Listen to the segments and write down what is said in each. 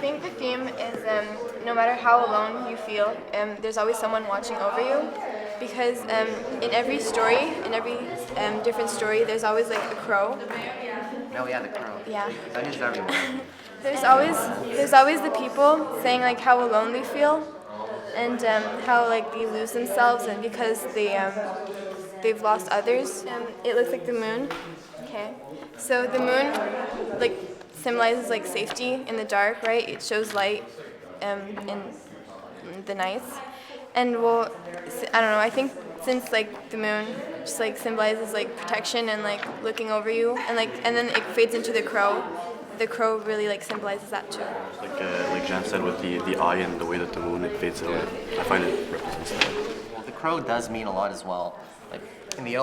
think the theme is no matter how alone you feel, there's always someone watching over you. Because in every story, in every different story, there's always like a crow. Oh yeah, the crow. Yeah. That is everywhere. There's always the people saying like how alone they feel, and how like they lose themselves, and because they've lost others. It looks like the moon. Okay. So the moon like symbolizes like safety in the dark, right? It shows light in the nights. And well, I don't know. I think since like the moon just like symbolizes like protection and like looking over you, and then it fades into the crow. The crow really like symbolizes that too. Like Jan said, with the eye and the way that the moon it fades out, I find it represents that. Well, the crow does mean a lot as well. Like in the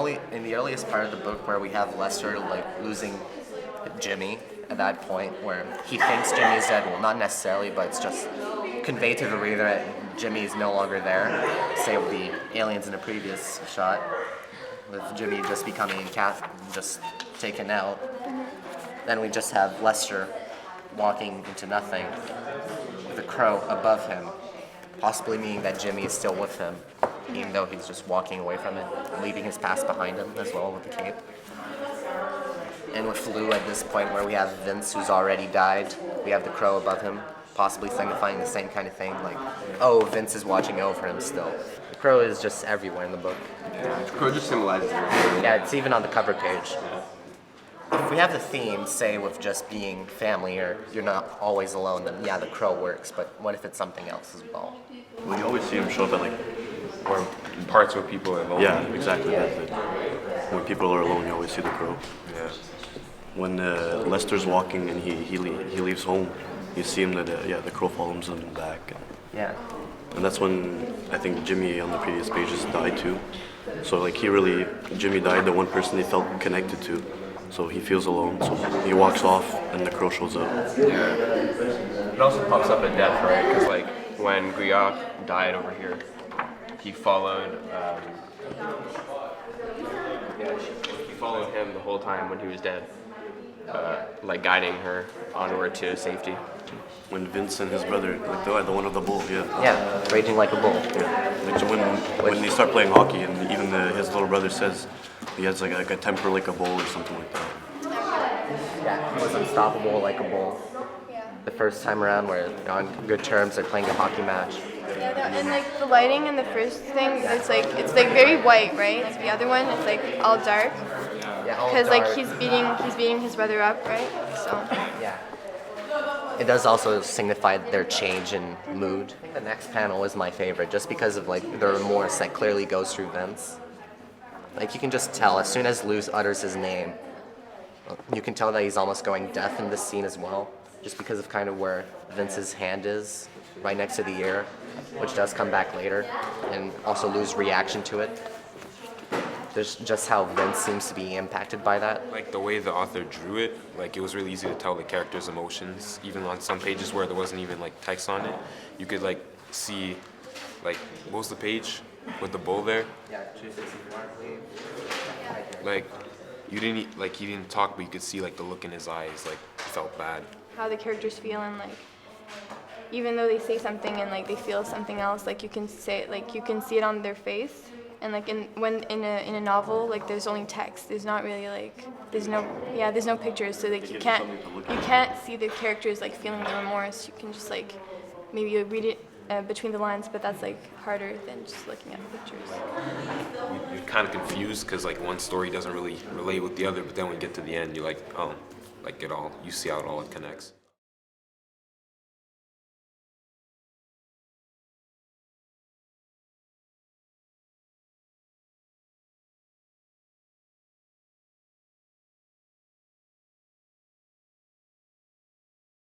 earliest part of the book where we have Lester like losing Jimmy at that point where he thinks Jimmy is dead. Well, not necessarily, but it's just conveyed to the reader that Jimmy is no longer there. Say with the aliens in the previous shot, with Jimmy just becoming just taken out. Then we just have Lester walking into nothing with a crow above him, possibly meaning that Jimmy is still with him, even though he's just walking away from it, leaving his past behind him as well with the cape. And with Lou at this point where we have Vince who's already died, we have the crow above him, possibly signifying the same kind of thing, like, oh, Vince is watching over him still. The crow is just everywhere in the book. Yeah, the crow just symbolizes everything. Yeah, it's even on the cover page. If we have the theme, say, with just being family or you're not always alone, then yeah, the crow works, but what if it's something else as well? Well, you always see him show up at like, Or parts where people are alone. yeah, exactly. Yeah. That's it. When people are alone, you always see the crow. Yeah. When Lester's walking and he leaves home, you see him that the crow follows him back, Yeah. and that's when I think Jimmy on the previous pages died too. So like Jimmy died, the one person he felt connected to. So he feels alone, so he walks off, and the crow shows up. Yeah. It also pops up at death, right? Because like when Griot died over here, he followed. He followed him the whole time when he was dead, like guiding her onward to safety. When Vince and his brother, like the one with the bull, yeah. Yeah, raging like a bull. Like so when they start playing hockey, and even his little brother says he has like a temper like a bull or something like that. Yeah, he was unstoppable like a bull. The first time around where they're on good terms, they're playing a hockey match. Yeah, and like the lighting in the first thing, it's like very white, right? Like the other one, it's like all dark. Yeah, all Because like dark. he's beating his brother up, right? So. Yeah. It does also signify their change in mood. I think the next panel is my favorite, just because of like the remorse that clearly goes through Vince. Like you can just tell as soon as Luz utters his name, you can tell that he's almost going deaf in this scene as well, just because of kind of where Vince's hand is, right next to the ear, which does come back later, and also Luz's reaction to it. There's just how Vince seems to be impacted by that. Like the way the author drew it, like it was really easy to tell the character's emotions. Even on some pages where there wasn't even like text on it, you could like see, like what was the page with the bull there? Yeah, 264, I believe. Like he didn't talk, but you could see like the look in his eyes, like he felt bad. How the characters feel, and like even though they say something and like they feel something else, like you can see it on their face. And like in a novel, like there's only text. There's not really like there's no pictures, so like you can't see the characters like feeling the remorse. You can just like maybe read it between the lines, but that's like harder than just looking at the pictures. You're kind of confused because like one story doesn't really relate with the other, but then when you get to the end, you're like, oh, like you see how it all connects.